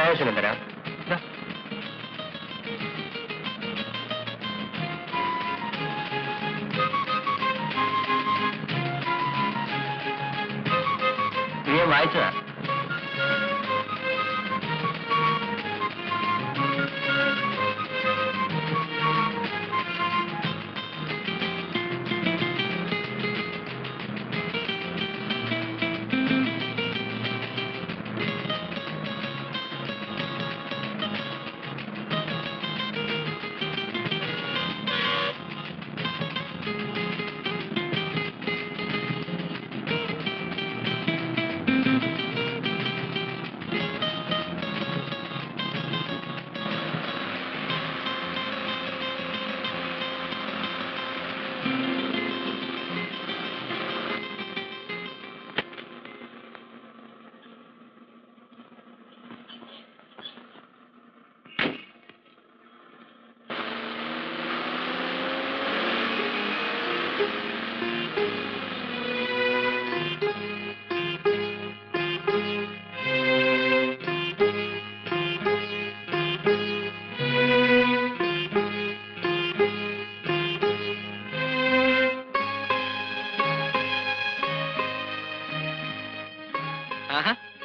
മാനേജനം തരാം. നീ വായിച്ചതാ?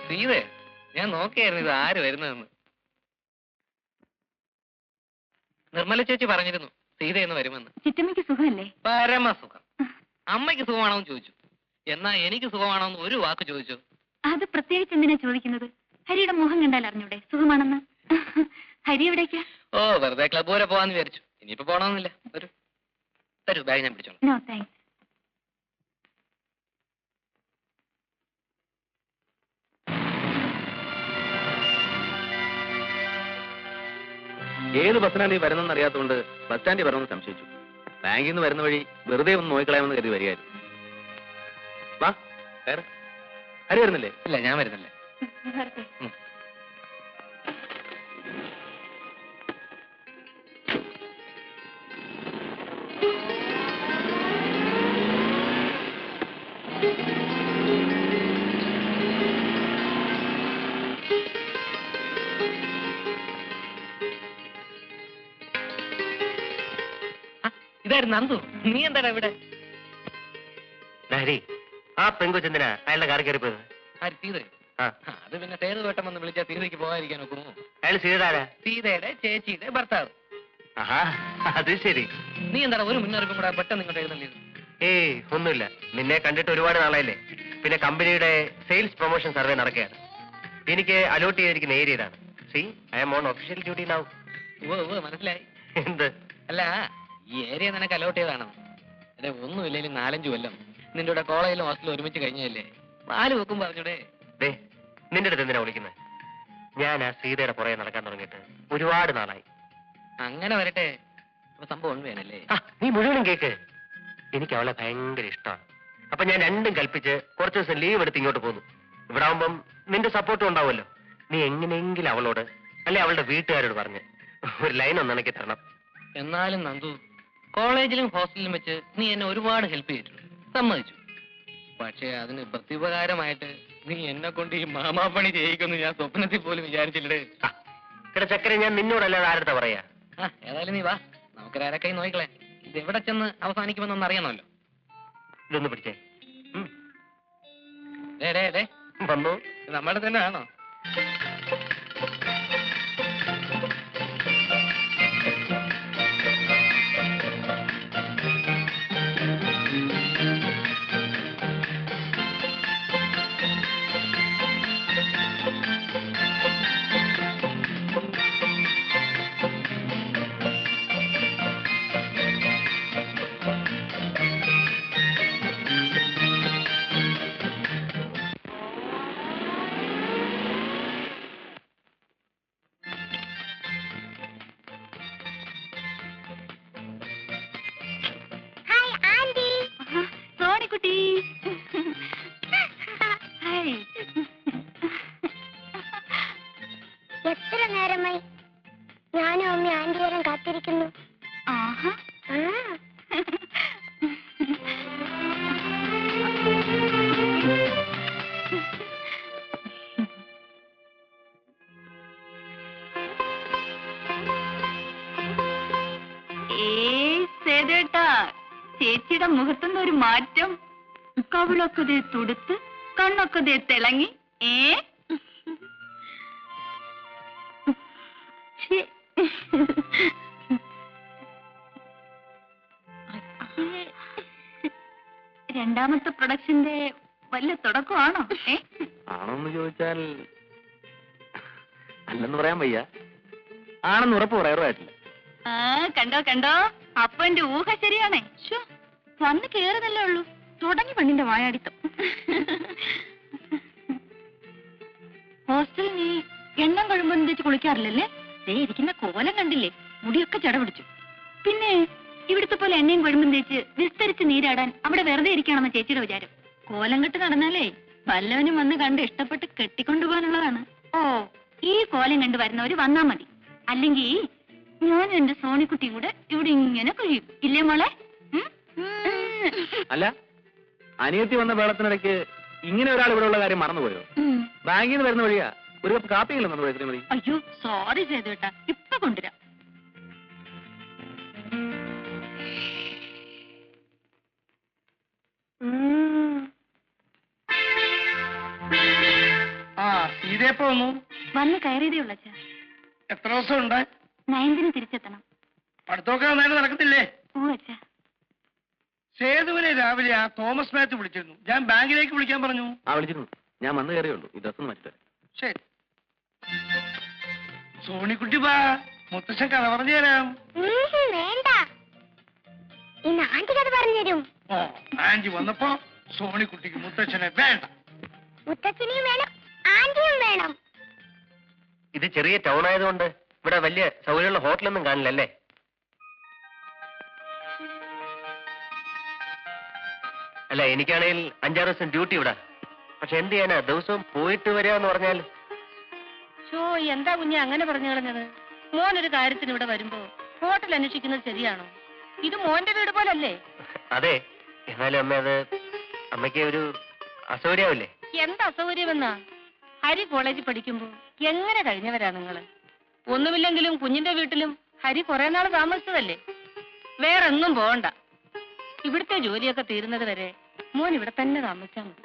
സീതേ, ഞാൻ നോക്കിയായിരുന്നു ഇത് ആര് വരുന്നതെന്ന്. നിർമ്മല ചേച്ചി പറഞ്ഞിരുന്നു സീതയെന്ന് വരുമെന്ന്. ചിറ്റമ്മയ്ക്ക് സുഖമല്ലേ? പരമസുഖം. അമ്മയ്ക്ക് സുഖമാണോന്ന് ചോദിച്ചു. എന്നാ എനിക്ക് സുഖമാണോന്ന് ഒരു വാക്ക് ചോദിച്ചു. അത് പ്രത്യേകിച്ച് എന്തിനാ ചോദിക്കുന്നത്? ഹരിയുടെ മുഖം കണ്ടാൽ അറിഞ്ഞൂടെ സുഖമാണെന്ന്? ഹരി എവിടേക്കാ? ഓ, വെറുതെ ക്ലബ് വരെ പോവാന്ന് വിചാരിച്ചു. ഇനിയിപ്പോ പോണമെന്നില്ല. ഒരു തരൂ, ബാഗ് ഞാൻ പിടിച്ചോളാം. No thanks. ഏത് ബസ്സിനാണ് ഈ വരുന്നെന്ന് അറിയാത്തതുകൊണ്ട് ബസ് സ്റ്റാൻഡിൽ വരണമെന്ന് സംശയിച്ചു. ബാങ്കിൽ നിന്ന് വരുന്ന വഴി വെറുതെ ഒന്ന് നോക്കിക്കളയാമെന്ന് കരുതി വരികയായിരുന്നു. വാ, ഹരി വരുന്നില്ലേ? ഇല്ല, ഞാൻ വരുന്നില്ല. ഇതായിരുന്നു നന്ദു. നീ എന്താടാ ഇവിടെ? ഹരി, ആ പെങ്കൊച്ചെന്തിനാ അയാളുടെ കാറി കയറിപ്പോയത്? ആര്? സീത? അത് പിന്നെ സേതു വട്ടം വന്ന് വിളിച്ചാൽ സീതയ്ക്ക് പോകാതിരിക്കാൻ നോക്കുമോ? അയാൾ സീതാരാ? സീതയുടെ ചേച്ചിയുടെ ഭർത്താവ്. അത് ശരി. നീ എന്താണ് ഒരു മുന്നറിയിപ്പും കൂടെ പെട്ടെന്ന് നിങ്ങളുടെ എഴുന്നള്ളിയത്? ഏയ് ഒന്നുമില്ല, നിന്നെ കണ്ടിട്ട് ഒരുപാട് നാളായില്ലേ. പിന്നെ കമ്പനിയുടെ സെയിൽസ് പ്രൊമോഷൻ സർവേ നടക്കുകയാണ്. എനിക്ക് അലോട്ട് ചെയ്തിരിക്കുന്ന ഏരിയ ഇതാണ്. See, I am on official duty now. മനസ്സിലായി. എന്ത്? അല്ല, ഈ ഏരിയ നിനക്ക് അലോട്ട് ചെയ്താണോ? അതെ, ഒന്നുമില്ലെങ്കിലും 4-5 കൊല്ലം നിന്റെ കൂടെ കോളേജിലും ഹോസ്റ്റലും ഒരുമിച്ച് കഴിഞ്ഞല്ലേ. 4 വെക്കും പറഞ്ഞൂടെ? നിന്റെ അടുത്ത് എന്തിനാ വിളിക്കുന്നത്? ഞാൻ ആ സീതയുടെ പുറകെ നടക്കാൻ തുടങ്ങിയിട്ട് ഒരുപാട് നാളായി. അങ്ങനെ വരട്ടെ. സംഭവം വേണല്ലേ? നീ മുഴുവനും കേക്ക്. എനിക്ക് അവളെ ഭയങ്കര ഇഷ്ടമാണ്. അപ്പൊ ഞാൻ രണ്ടും കൽപ്പിച്ച് കുറച്ച് ദിവസം ലീവ് എടുത്ത് ഇങ്ങോട്ട് പോന്നു. ഇവിടെ ആവുമ്പം നിന്റെ സപ്പോർട്ടും ഉണ്ടാവുമല്ലോ. നീ എങ്ങനെയെങ്കിലും അവളോട് അല്ലെ അവളുടെ വീട്ടുകാരോട് പറഞ്ഞ് ഒരു ലൈൻ ഒന്ന് ഇണക്കി തരണം. എന്നാലും നന്ദു, കോളേജിലും ഹോസ്റ്റലിലും വെച്ച് നീ എന്നെ ഒരുപാട് ഹെൽപ്പ് ചെയ്തിട്ടുണ്ട്, സമ്മതിച്ചു. പക്ഷേ അതിന് പ്രത്യുപകാരമായിട്ട് നീ എന്നെ കൊണ്ട് ഈ മാമാപ്പണി ചെയ്യിക്കുമെന്ന് ഞാൻ സ്വപ്നത്തിൽ പോലും വിചാരിച്ചില്ലേ. ഇവിടെ ചക്കര, ഞാൻ നിന്നോടല്ലാതെ ആരുടെ പറയാ. ഏതായാലും നീ വാ, നമുക്കൊരാരൊക്കെ നോക്കിക്കളെ. ഇത് എവിടെ ചെന്ന് അവസാനിക്കുമെന്നൊന്ന് അറിയണമല്ലോ. ഇതൊന്ന് പിടിച്ചേ. വന്നു. നമ്മുടെ തന്നെ ആണോ? എത്ര നേരമായി ഞാനും അമ്മ ആന്റി വരാൻ കാത്തിരിക്കുന്നു. ഹരിയുടെ മുഖത്തുനിന്ന് ഒരു മാറ്റം. കവിളൊക്കെ ദേ തുടുത്ത്, കണ്ണൊക്കെ ദേ തിളങ്ങി. ഛെ. രണ്ടാമത്തെ പ്രൊഡക്ഷന്റെ വല്ല തുടക്കമാണോ? ആണോന്ന് ചോദിച്ചാൽ അല്ലെന്ന് പറയാൻ വയ്യ. ആണെന്ന് ഉറപ്പ് പറയാറുമായിട്ടില്ല. ആ കണ്ടോ കണ്ടോ, അപ്പൊ എന്റെ ഊഹ ശരിയാണേ. വന്ന് കേറുന്നല്ലേ ഉള്ളൂ, തുടങ്ങി പെണ്ണിന്റെ വായാടിത്തം. ഹോസ്റ്റലിൽ നീ എണ്ണം കഴിയുമ്പോൾ തേച്ച് കുളിക്കാറില്ലല്ലേ? ദേ ഇരിക്കുന്ന കോലം കണ്ടില്ലേ, മുടിയൊക്കെ ചട പിടിച്ചു. പിന്നെ ഇവിടുത്തെ പോലെ എണ്ണയും കൊഴുമ്പും തേച്ച് വിസ്തരിച്ച് നീരാടാൻ അവിടെ വെറുതെ ഇരിക്കണമെന്ന് ചേച്ചിയുടെ വിചാരം. കോലം കെട്ട് നടന്നാലേ വല്ലവനും വന്ന് കണ്ട് ഇഷ്ടപ്പെട്ട് കെട്ടിക്കൊണ്ടുപോകാനുള്ളതാണ്. ഓ, ഈ കോലം കണ്ടു വരുന്നവര് വന്നാ മതി. അല്ലെങ്കിൽ ഞാനും എന്റെ സോണിക്കുട്ടിയും കൂടെ ഇവിടെ ഇങ്ങനെ കഴിയും, ഇല്ലേ മോളെ? അല്ല, അനിയത്തി വന്ന വേളത്തിനിടയ്ക്ക് ഇങ്ങനെ ഒരാൾ ഇവിടെ ഉള്ള കാര്യം മറന്നുപോയോ? ബാങ്കിൽ നിന്ന് വരുന്ന വഴിയാ ഒരു കപ്പ് കാപ്പിയെങ്കിലും തന്നു പോയി ശ്രീമതി. അയ്യോ സോറി ചെയ്തേട്ടാ, ഇപ്പൊ കൊണ്ടുവരാം. ഇതേപ്പോ വന്നു? വന്ന് കയറിയതേ ഉള്ള എത്ര ദിവസം ഉണ്ട്? 9ന് തിരിച്ചെത്തണം. പഠിത്തമൊക്കെ നന്നായിട്ട് നടക്കത്തില്ലേ? ഓ അച്ഛാ. സേതുവിനെ രാവിലെ ആ തോമസ് മാത്യു വിളിച്ചിരുന്നു. ഞാൻ ബാങ്കിലേക്ക് വിളിക്കാൻ പറഞ്ഞു. വിളിച്ചിരുന്നു. ഞാൻ വന്ന് കയറിയുള്ളൂ. ഈ ഡ്രസ്സൊന്നും മാറ്റിട്ട്. ശരി. സോണിക്കുട്ടി വാ, മുത്തശ്ശൻ കഥ പറഞ്ഞു തരാം. വേണ്ട, ഇന്ന് ആന്റി കഥ പറഞ്ഞു തരും. ഓ, ആന്റി വന്നപ്പോ സോണിക്കുട്ടിക്ക് മുത്തച്ഛനെ വേണ്ട. മുത്തച്ഛനെയും വേണം, ആന്റിയും വേണം. ഇത് ചെറിയ ടൗൺ ആയതുകൊണ്ട് ഇവിടെ വലിയ സൗകര്യമുള്ള ഹോട്ടലൊന്നും കാണില്ലല്ലേ? അല്ല, എനിക്കാണെങ്കിൽ 5-6 ദിവസം ഡ്യൂട്ടി ഇവിടെ. പക്ഷെ എന്ത് ചെയ്യാനാ, ദിവസവും പോയിട്ട് വരിക പറഞ്ഞാൽ. എന്താ കുഞ്ഞെ അങ്ങനെ പറഞ്ഞു കളഞ്ഞത്? മോനൊരു കാര്യത്തിന് ഇവിടെ വരുമ്പോ ഹോട്ടൽ അന്വേഷിക്കുന്നത് ശരിയാണോ? ഇത് മോന്റെ വീട് പോലല്ലേ? അതെ, എന്നാലും അമ്മ അത് അമ്മയ്ക്ക് ഒരു അസൗകര്യാവില്ലേ? എന്താ അസൗകര്യമെന്നാ? ഹരി കോളേജിൽ പഠിക്കുമ്പോ എങ്ങനെ കഴിഞ്ഞവരാ നിങ്ങള്? ഒന്നുമില്ലെങ്കിലും കുഞ്ഞിന്റെ വീട്ടിലും ഹരി കുറെ നാൾ താമസിച്ചതല്ലേ. വേറൊന്നും പോകണ്ട. ഇവിടുത്തെ ജോലിയൊക്കെ തീരുന്നത് വരെ മോൻ ഇവിടെ തന്നെ താമസിച്ചാ മതി.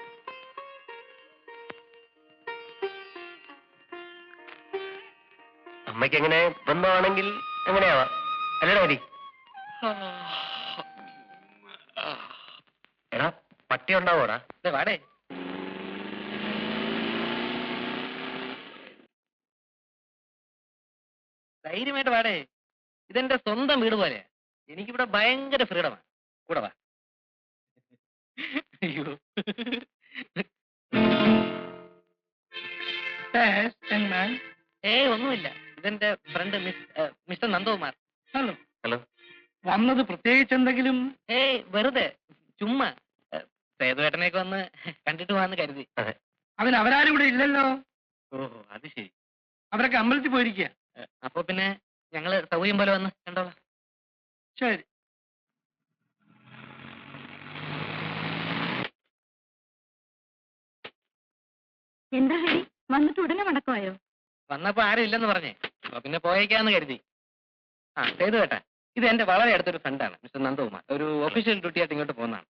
അമ്മയ്ക്ക് എങ്ങനെ ബന്ധമാണെങ്കിൽ എങ്ങനെയാവാ, അല്ലേടാ മതി? എടാ, പട്ടി ഉണ്ടാവോടാ? വാടേ, ധൈര്യമായിട്ട് വാടേ. ഇതെന്റെ സ്വന്തം വീട് പോലെ. എനിക്കിവിടെ ഭയങ്കര ഫ്രീഡമാണ്. കൂടെ വാ. അയ്യോ, ഒന്നുമില്ല. ഇതെന്റെ front mister Nandakumar. Hello. Hello. വന്നത് പ്രത്യേകിച്ച് എന്തെങ്കിലും? വെറുതെ ചുമ്മാ സേതുവേട്ടനെയൊക്കെ വന്ന് കണ്ടിട്ട് പോവാന്ന് കരുതി. അതിന് അവരാരും ഇവിടെ ഇല്ലല്ലോ. ഓഹോ, അത് ശരി. അവരൊക്കെ അമ്പലത്തിൽ പോയിരിക്കുക. അപ്പൊ പിന്നെ ഞങ്ങള് സൗകര്യം പോലെ വന്ന് കണ്ടോളാം. ശരി. എന്താ ഹരി, വന്നിട്ട് ഉടനെ മടക്കമായോ? വന്നപ്പോ ആരും ഇല്ലെന്ന് പറഞ്ഞേ, അപ്പൊ പിന്നെ പോയേക്കാന്ന് കരുതി. സേതുവേട്ടൻ, ഇത് എന്റെ വളരെ അടുത്തൊരു ഫ്രണ്ടാണ്, മിസ്റ്റർ നന്ദകുമാർ. ഒരു ഒഫീഷ്യൽ ഡ്യൂട്ടി ആയിട്ട് ഇങ്ങോട്ട് പോകുന്നതാണ്.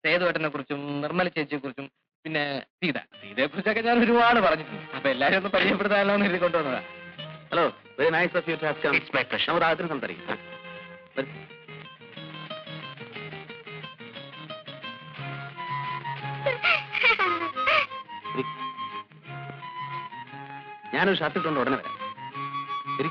സേതുവേട്ടനെ കുറിച്ചും നിർമ്മല ചേച്ചിയെ കുറിച്ചും പിന്നെ സീതയെ കുറിച്ചൊക്കെ ഞാൻ ഒരുപാട് പറഞ്ഞിട്ടുണ്ട്. അപ്പൊ എല്ലാരും ഒന്ന് പരിചയപ്പെടുത്താനല്ലോ എന്ന് എഴുതി കൊണ്ടുവന്നതാ. Hello, very nice of you to have come. It's my pleasure. നമുക്ക് ആദ്യം സംസാരിക്കാം. ഞാനൊരു ഷർട്ട് ഇട്ടുകൊണ്ട് ഉടനെ വരാം. ശരി.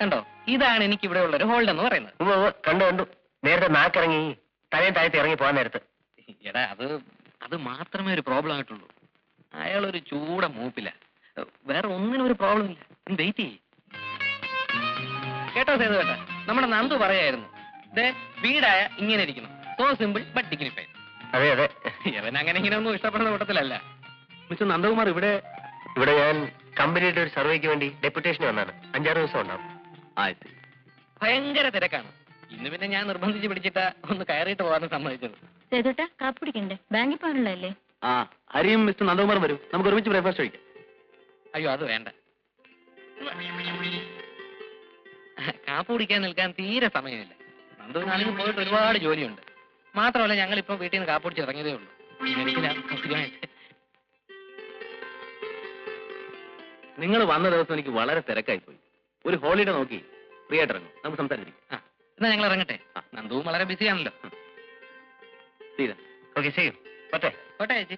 കണ്ടോ, ഇതാണ് എനിക്ക് ഇവിടെ ഉള്ള ഒരു ഹോൾഡ് എന്ന് പറയുന്നത്. കണ്ടു കണ്ടു. നേരത്തെ നാക്കിറങ്ങി തലയും താഴത്ത് ഇറങ്ങി പോകാൻ നേരത്ത്. എടാ, അത് മാത്രമേ ഒരു പ്രോബ്ലം ആയിട്ടുള്ളൂ. അയാൾ ഒരു ചൂട മൂപ്പില്ല. വേറെ ഒന്നിനും ഒരു പ്രോബ്ലം ഇല്ല. വെയിറ്റ് ചെയ്യ്. കേട്ടോ സേതുവേട്ടാ, നമ്മുടെ നന്ദു പറയായിരുന്നു, വീടായ ഇങ്ങനെ ഇരിക്കണം, സോ സിമ്പിൾ ബട്ട് ഡിഗ്നിഫൈഡ്. അതെ അതെ, അവൻ അങ്ങനെ ഇങ്ങനെ ഒന്നും ഇഷ്ടപ്പെടുന്ന കൂട്ടത്തിലല്ല. മിസ്റ്റർ നന്ദകുമാർ, ഇവിടെ ഞാൻ കമ്പനിയുടെ ഒരു സർവേക്ക് വേണ്ടി ഡെപ്യൂട്ടേഷൻ വന്നാണ്. 5-6 ദിവസം ഉണ്ടാവും. ഭയങ്കര തിരക്കാണ്. ഇന്ന് പിന്നെ ഞാൻ നിർബന്ധിച്ച് പിടിച്ചിട്ട് ഒന്ന് കയറിയിട്ട് പോകാൻ സമ്മതിച്ചത്. സേതുട്ടാ, കാപ്പി കുടിക്കണ്ടേ? ബാങ്കിൽ പോകാനുള്ളതല്ലേ? ഹരിയും മിസ്റ്റർ നന്ദകുമാറും വരും, നമുക്ക് ഒരുമിച്ച് ബ്രേക്ക്ഫാസ്റ്റ് കഴിക്കാം. അയ്യോ, അത് വേണ്ട. കാപ്പ് കുടിക്കാൻ നിൽക്കാൻ തീരെ സമയമില്ല. നന്ദുവിനാണെങ്കിൽ പോയിട്ട് ഒരുപാട് ജോലിയുണ്ട്. മാത്രമല്ല ഞങ്ങളിപ്പോ വീട്ടിൽ നിന്ന് കാപ്പ് കുടിച്ച് ഇറങ്ങിയതേ ഉള്ളൂ. നിങ്ങൾ വന്ന ദിവസം എനിക്ക് വളരെ തിരക്കായി പോയി. ഒരു ഹോളിഡേ നോക്കി ഫ്രീ ആയിട്ട് ഇറങ്ങും, നമുക്ക് സംസാരിച്ചിരിക്കും. എന്നാ ഞങ്ങൾ ഇറങ്ങട്ടെ. നന്ദുവും വളരെ ബിസിയാണല്ലോ. ശരി. ഓക്കെ, ചെയ്യും. പറ്റേ കോട്ടെ ചേച്ചി.